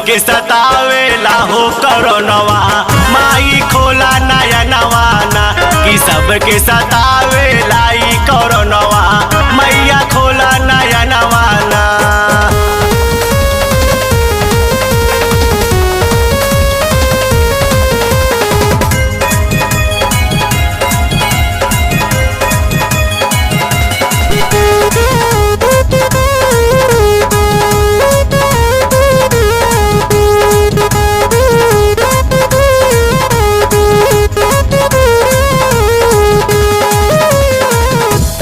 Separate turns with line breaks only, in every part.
सबके सतावेला हो कोरोनवा माई खोला नया नवाना कि सबके सतावेला ई कोरोनवा मैया खोला नया नवाना।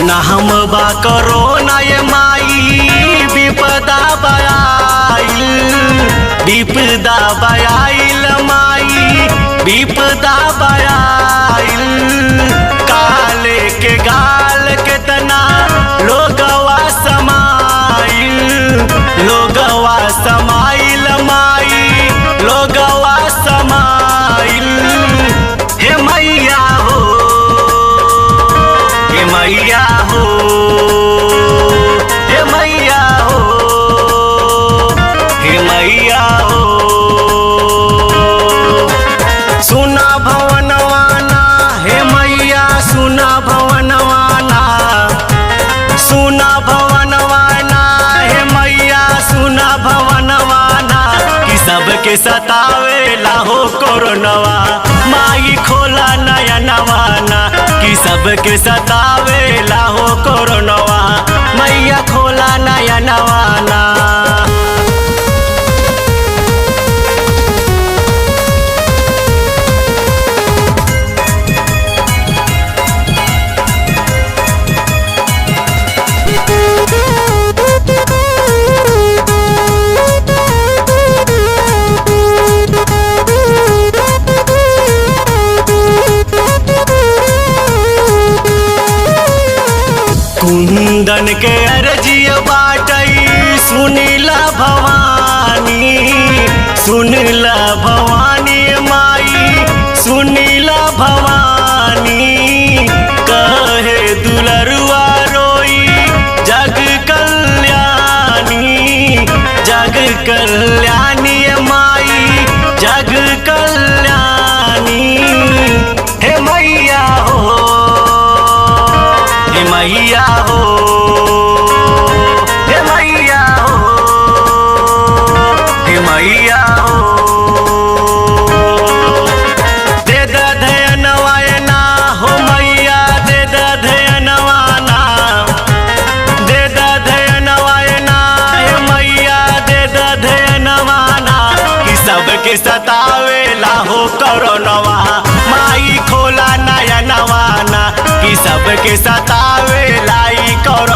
ना हम बा कोरोना ये माई विपदा बयाइल माई विपदा बयाइल काले के गाल के तना लोगवा समाइल माई लोगवा समाइल। हे मैया हो हे मैया हो हे मैया हो हे मैया हो सुना भवनवाना हे मैया सुना भवनवाना सुना भवनवाना हे मैया सुना भवनवाना कि सबके सतावेला हो कोरोनवा माई खोला नया नवाना कि सबके सतावेला हो कोरोनवा मैया खोला नया नवाना। कुंदन के अर्जिया बाटई सुनीला भवानी माई सुनीला भवानी कहे दुलरुआ रोई जग कल्याणी माई जग कल्याणी। हे मैया हो हे मैया हो हे मैया हो हे मैया हो दे दधयनवायना हो मैया दे दधयनवाना दे दधयनवायना हे मैया दे दधयनवाना कि सबके सतावेला हो कोरोनवा माई खोला नया नवाना कि सबके सतावेला ई कोरोना।